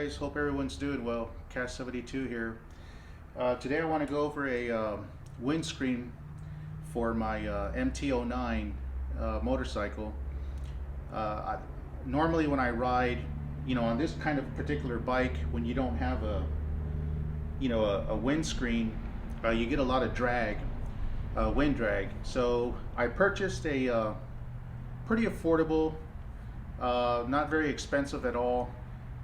guys? Hope everyone's doing well. Cast72 here. Today I want to go over a windscreen for my MT09 motorcycle. Normally when I ride, on this kind of particular bike, when you don't have a windscreen, you get a lot of drag, wind drag. So I purchased a pretty affordable, not very expensive at all,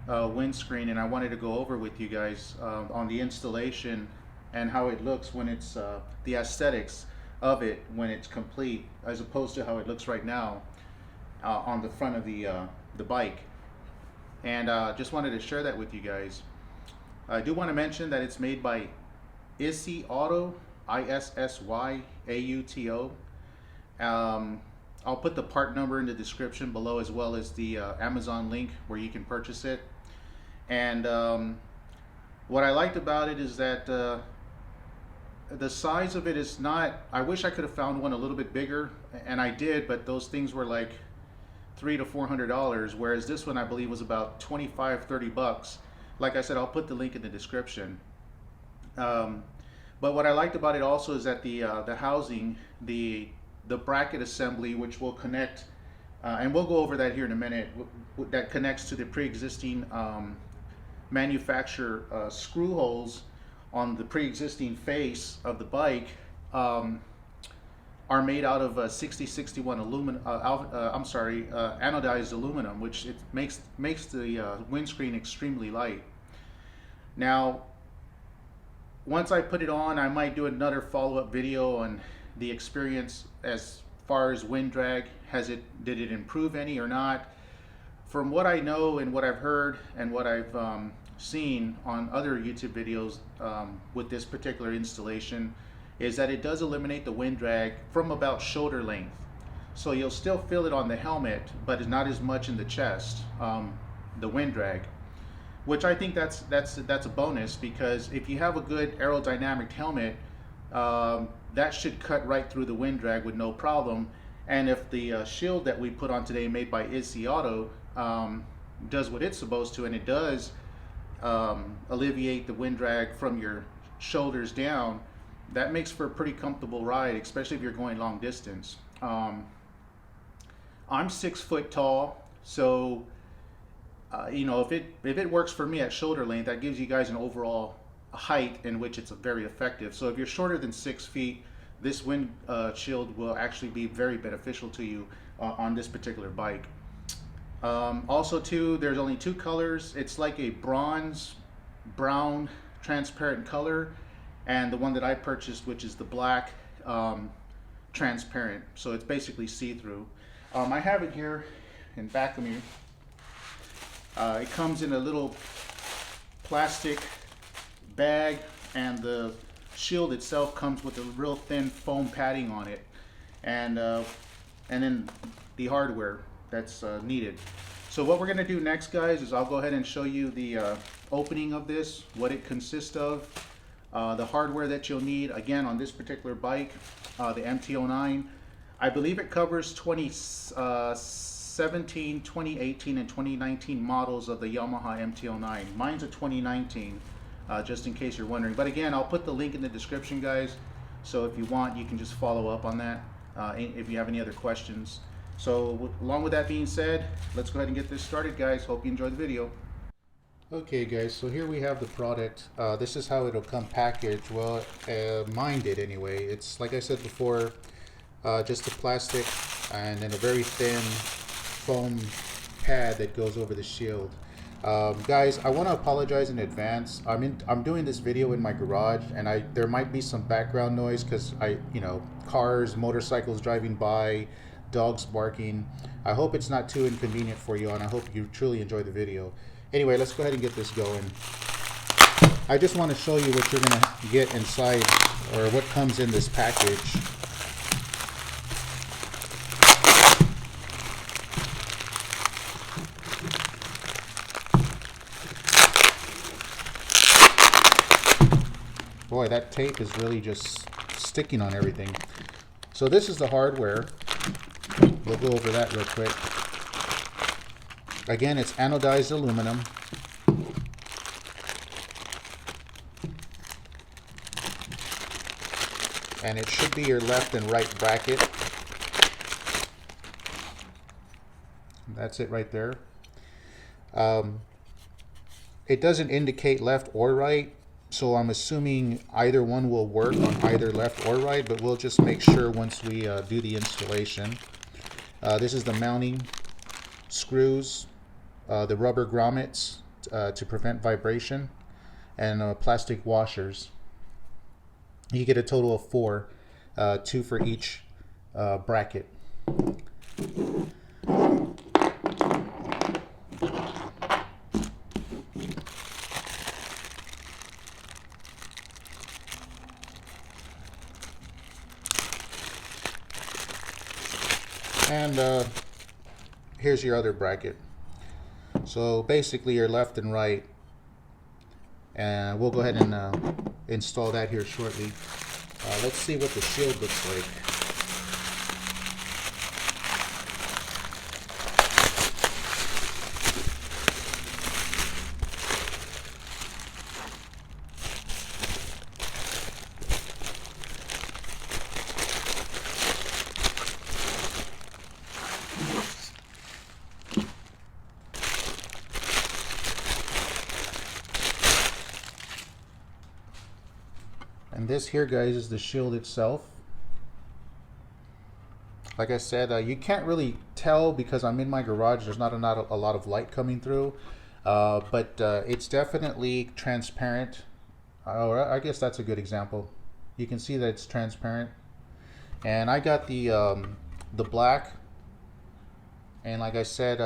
windscreen, and I wanted to go over with you guys on the installation and how it looks when it's the aesthetics of it when it's complete, as opposed to how it looks right now on the front of the bike. And just wanted to share that with you guys. I do want to mention that it's made by ISSYAUTO, ISSYAUTO. I'll put the part number in the description below, as well as the Amazon link where you can purchase it. And what I liked about it is that the size of it is not, I wish I could have found one a little bit bigger, and I did, but those things were like $300 to $400, whereas this one I believe was about 25–30 bucks. Like I said, I'll put the link in the description. But what I liked about it also is that the housing, the bracket assembly, which will connect, and we'll go over that here in a minute, that connects to the pre-existing manufacturer screw holes on the pre-existing face of the bike, are made out of 6061 aluminum. Anodized aluminum, which it makes the windscreen extremely light. Now, once I put it on, I might do another follow-up video on the experience as far as wind drag. Did it improve any or not? From what I know and what I've heard and what I've seen on other YouTube videos with this particular installation, is that it does eliminate the wind drag from about shoulder length. So you'll still feel it on the helmet, but it's not as much in the chest, the wind drag, which I think that's a bonus, because if you have a good aerodynamic helmet, that should cut right through the wind drag with no problem. And if the shield that we put on today, made by ISSYAUTO, does what it's supposed to, and it does alleviate the wind drag from your shoulders down, that makes for a pretty comfortable ride, especially if you're going long distance. I'm 6 foot tall, so if it works for me at shoulder length, that gives you guys an overall height in which it's very effective. So if you're shorter than 6 feet, this wind shield will actually be very beneficial to you on this particular bike. Also too, there's only 2 colors. It's like a bronze brown transparent color, and the one that I purchased, which is the black transparent, so it's basically see-through. I have it here in back of me. It comes in a little plastic bag, and the shield itself comes with a real thin foam padding on it, and then the hardware that's needed. So what we're going to do next, guys, is I'll go ahead and show you the opening of this, what it consists of, the hardware that you'll need, again, on this particular bike, the MT09. I believe it covers 2017, 2018, and 2019 models of the Yamaha MT09. Mine's a 2019, just in case you're wondering. But again, I'll put the link in the description, guys, so if you want, you can just follow up on that if you have any other questions. So along with that being said, let's go ahead and get this started, guys. Hope you enjoy the video. Okay, guys, so here we have the product. This is how it'll come packaged. Well, mine did anyway. It's, like I said before, just a plastic and then a very thin foam pad that goes over the shield. Guys, I want to apologize in advance. I'm doing this video in my garage, and there might be some background noise because cars, motorcycles driving by, dogs barking. I hope it's not too inconvenient for you, and I hope you truly enjoy the video. Anyway, let's go ahead and get this going. I just want to show you what you're going to get inside, or what comes in this package. Boy, that tape is really just sticking on everything. So this is the hardware. We'll go over that real quick. Again, it's anodized aluminum. and it should be your left and right bracket. That's it right there. It doesn't indicate left or right, so I'm assuming either one will work on either left or right, but we'll just make sure once we do the installation. This is the mounting screws, the rubber grommets to prevent vibration, and plastic washers. You get a total of 4, 2 for each bracket. And here's your other bracket. So basically your left and right, and we'll go ahead and install that here shortly. Let's see what the shield looks like. And this here, guys, is the shield itself. Like I said, you can't really tell because I'm in my garage. There's not a lot of light coming through, but it's definitely transparent. I guess that's a good example. You can see that it's transparent. And I got the black, and like I said,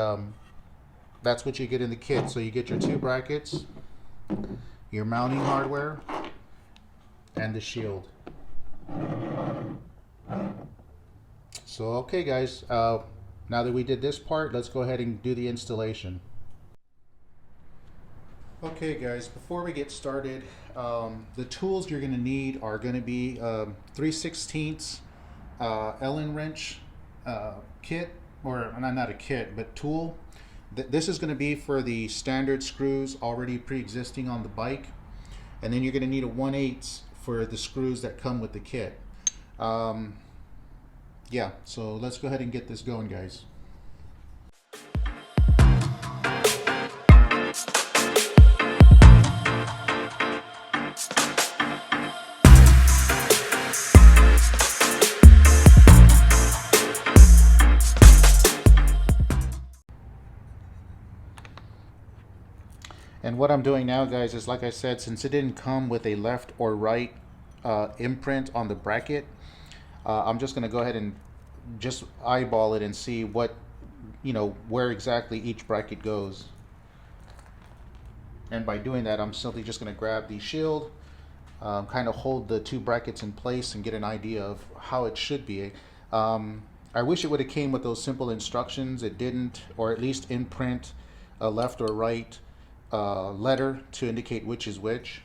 that's what you get in the kit. So you get your 2 brackets, your mounting hardware, and the shield. So okay guys, now that we did this part, let's go ahead and do the installation. Okay guys, before we get started, the tools you're going to need are going to be 3/16 Allen wrench kit, or not a kit, but tool. This is going to be for the standard screws already pre-existing on the bike, and then you're going to need a 1/8 for the screws that come with the kit. Yeah, so let's go ahead and get this going, guys. And what I'm doing now, guys, is like I said, since it didn't come with a left or right imprint on the bracket, I'm just going to go ahead and just eyeball it and see what, where exactly each bracket goes. And by doing that, I'm simply just going to grab the shield, kind of hold the 2 brackets in place and get an idea of how it should be. I wish it would have came with those simple instructions. It didn't, or at least imprint a left or right letter to indicate which is which.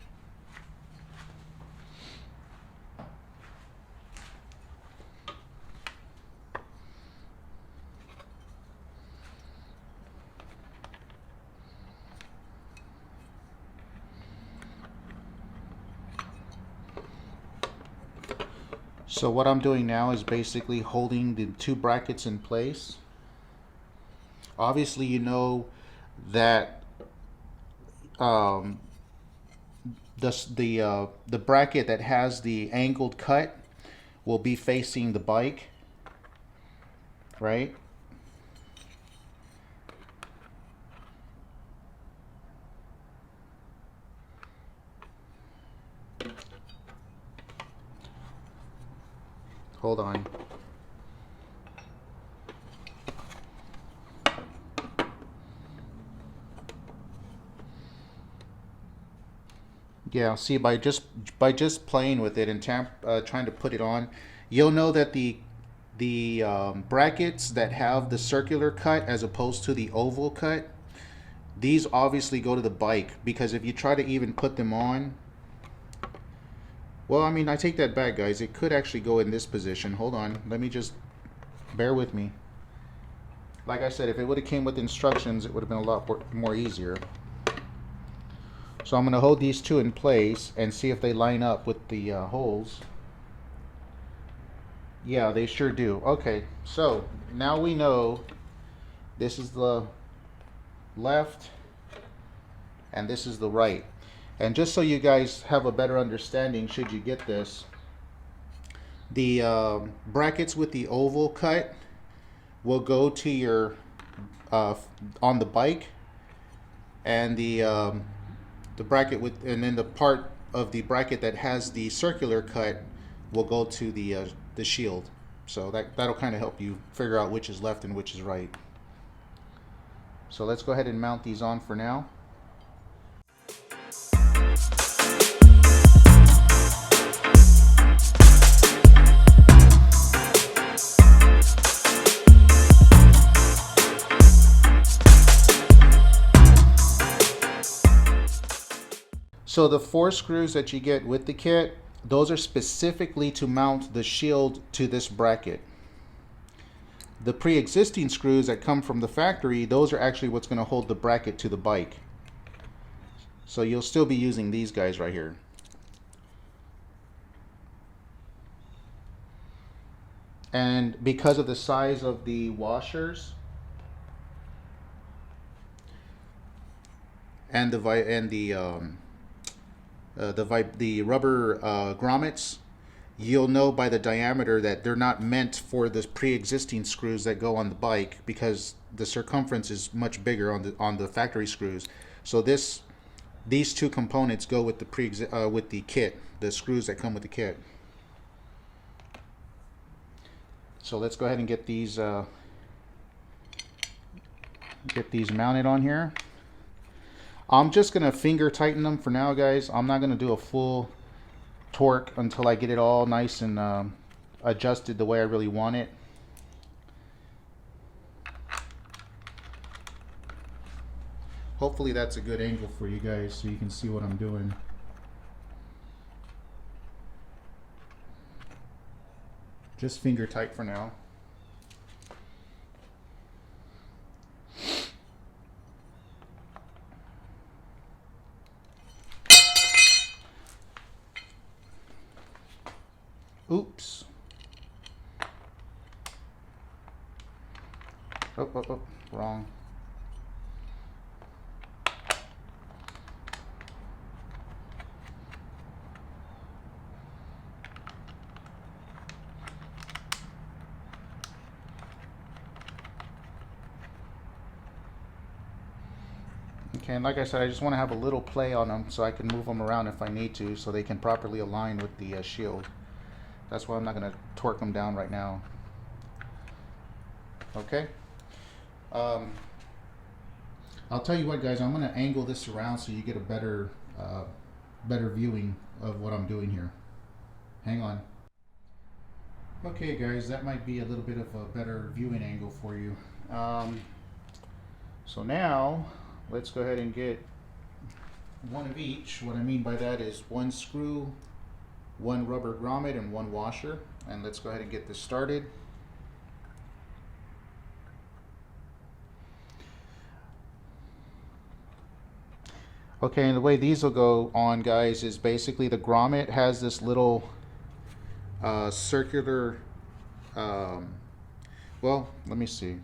So what I'm doing now is basically holding the 2 brackets in place. Obviously, you know that the bracket that has the angled cut will be facing the bike, right? Hold on. Yeah, see, by just playing with it and trying to put it on, you'll know that the brackets that have the circular cut as opposed to the oval cut, these obviously go to the bike, because if you try to even put them on, well, I mean, I take that back, guys. It could actually go in this position. Hold on. Let me just bear with me. Like I said, if it would have came with instructions, it would have been a lot more easier. So I'm going to hold these 2 in place and see if they line up with the holes. Yeah, they sure do. Okay, so now we know this is the left and this is the right. And just so you guys have a better understanding, should you get this, the brackets with the oval cut will go to your on the bike, and the bracket with, and then the part of the bracket that has the circular cut will go to the shield. So that'll kind of help you figure out which is left and which is right. So let's go ahead and mount these on for now. So the 4 screws that you get with the kit, those are specifically to mount the shield to this bracket. The pre-existing screws that come from the factory, those are actually what's going to hold the bracket to the bike. So you'll still be using these guys right here. And because of the size of the washers and the rubber grommets, you'll know by the diameter that they're not meant for the pre-existing screws that go on the bike, because the circumference is much bigger on the factory screws. So these two components go with the with the kit, the screws that come with the kit. So let's go ahead and get these mounted on here. I'm just gonna finger tighten them for now, guys. I'm not gonna do a full torque until I get it all nice and adjusted the way I really want it. Hopefully that's a good angle for you guys so you can see what I'm doing. Just finger tight for now. Oops. Oh, wrong. Okay, and like I said, I just want to have a little play on them so I can move them around if I need to, so they can properly align with the shield. That's why I'm not going to torque them down right now. Okay. I'll tell you what, guys, I'm going to angle this around so you get a better viewing of what I'm doing here. Hang on. Okay, guys, that might be a little bit of a better viewing angle for you. So now let's go ahead and get one of each. What I mean by that is 1 screw, 1 rubber grommet, and 1 washer. And let's go ahead and get this started. Okay, and the way these will go on, guys, is basically the grommet has this little circular, well, let me see.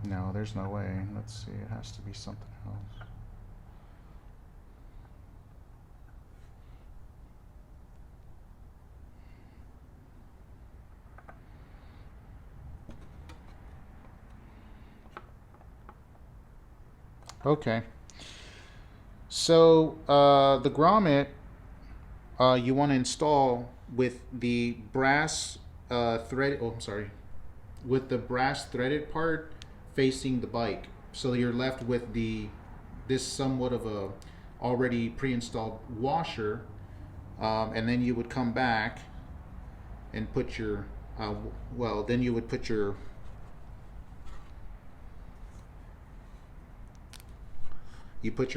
No, there's no way. Let's see, it has to be something else. Okay. So the grommet you want to install with the brass thread. Oh, I'm sorry. With the brass threaded part facing the bike, so you're left with this somewhat of a already pre-installed washer, and then you would come back and put your then you would put your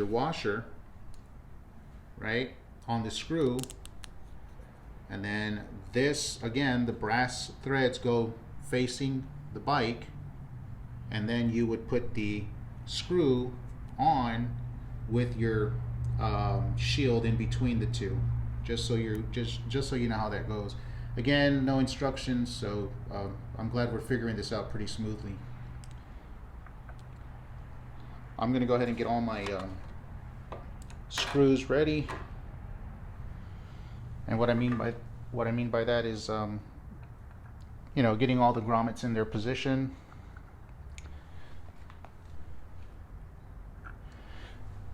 washer right on the screw, and then this again, the brass threads go facing the bike, and then you would put the screw on with your shield in between the two, just so you know how that goes. Again, no instructions, so I'm glad we're figuring this out pretty smoothly. I'm gonna go ahead and get all my screws ready, and what I mean by that is you know, getting all the grommets in their position.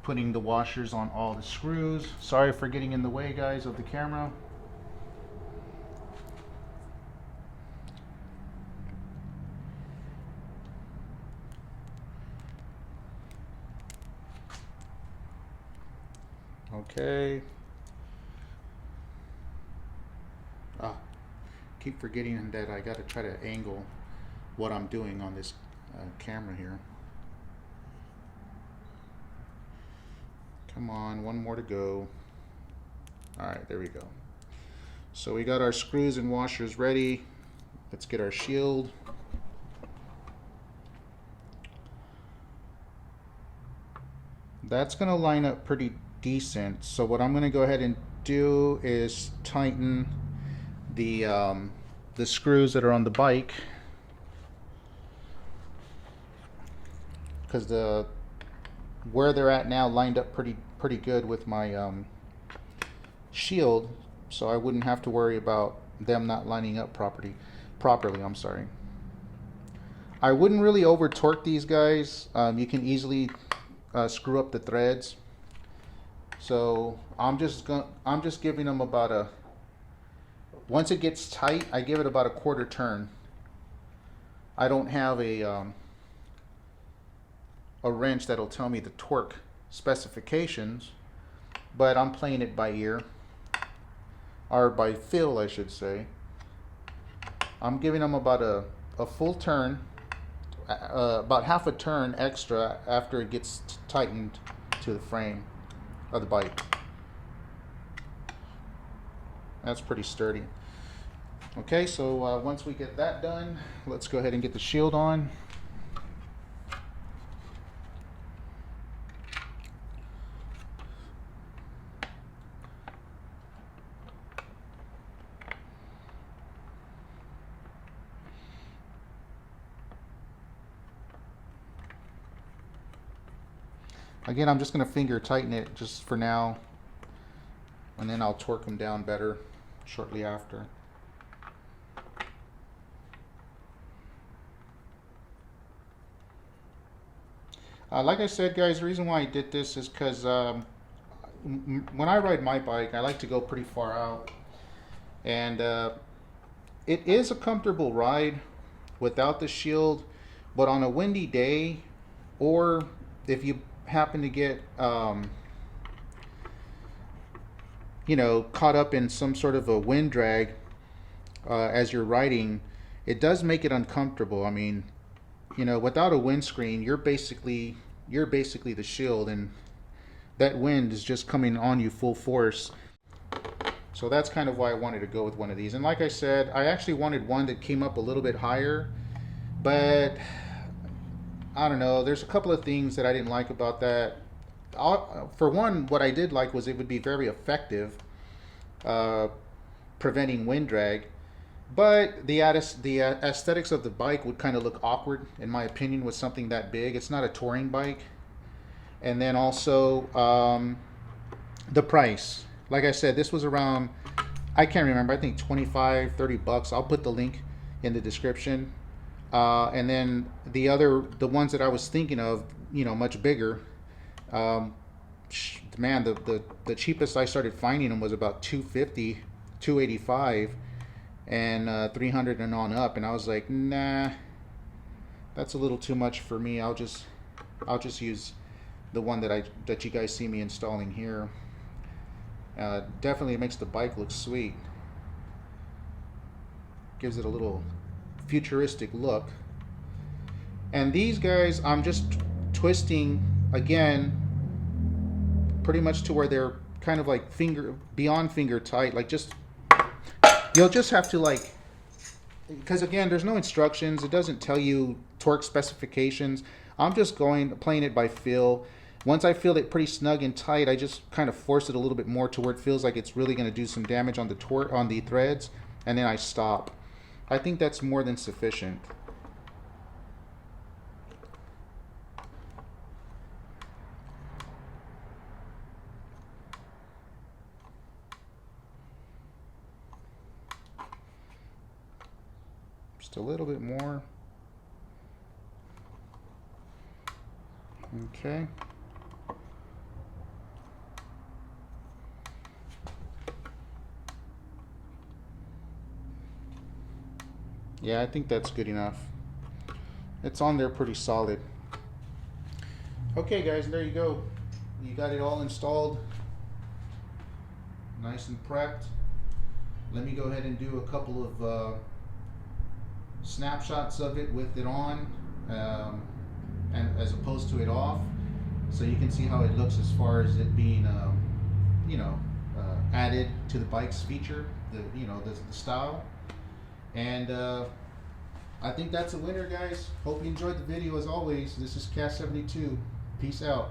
Putting the washers on all the screws. Sorry for getting in the way, guys, of the camera. Okay. Keep forgetting that I got to try to angle what I'm doing on this camera here. Come on, one more to go. All right, there we go. So we got our screws and washers ready. Let's get our shield. That's gonna line up pretty decent. So what I'm gonna go ahead and do is tighten the screws that are on the bike, because where they're at now lined up pretty good with my shield, so I wouldn't have to worry about them not lining up properly. I'm sorry. I wouldn't really over torque these guys. You can easily screw up the threads. So I'm just giving them about once it gets tight, I give it about a quarter turn. I don't have a wrench that'll tell me the torque specifications, but I'm playing it by ear, or by feel, I should say. I'm giving them about a full turn, about half a turn extra after it gets tightened to the frame of the bike. That's pretty sturdy. Okay, so once we get that done, let's go ahead and get the shield on. Again, I'm just going to finger tighten it just for now, and then I'll torque them down better shortly after. Like I said, guys, the reason why I did this is because when I ride my bike, I like to go pretty far out, and it is a comfortable ride without the shield, but on a windy day, or if you happen to get you know, caught up in some sort of a wind drag as you're riding, it does make it uncomfortable. I mean, you know, without a windscreen, you're basically the shield, and that wind is just coming on you full force. So that's kind of why I wanted to go with one of these. And like I said, I actually wanted one that came up a little bit higher, but I don't know, there's a couple of things that I didn't like about that. For one, what I did like was it would be very effective preventing wind drag, but the aesthetics of the bike would kind of look awkward, in my opinion, with something that big. It's not a touring bike. And then also the price. Like I said, this was around, I can't remember, I think 25, 30 bucks. I'll put the link in the description. And then the ones that I was thinking of, you know, much bigger, man, the cheapest I started finding them was about $250, $285, and $300 and on up. And I was like, nah, that's a little too much for me. I'll just use the one that you guys see me installing here. Definitely makes the bike look sweet. Gives it a little futuristic look. And these guys, I'm just twisting again, pretty much to where they're kind of like beyond finger tight. Like, just, you'll just have to like because again, there's no instructions. It doesn't tell you torque specifications. I'm just playing it by feel. Once I feel it pretty snug and tight, I just kind of force it a little bit more to where it feels like it's really going to do some damage on the threads, and then I stop. I think that's more than sufficient. Just a little bit more. Okay. Yeah, I think that's good enough. It's on there pretty solid. Okay guys, there you go. You got it all installed. Nice and prepped. Let me go ahead and do a couple of snapshots of it with it on, and as opposed to it off, so you can see how it looks as far as it being added to the bike's feature, the style. And I think that's a winner, guys. Hope you enjoyed the video. As always, this is Cast 72. Peace out.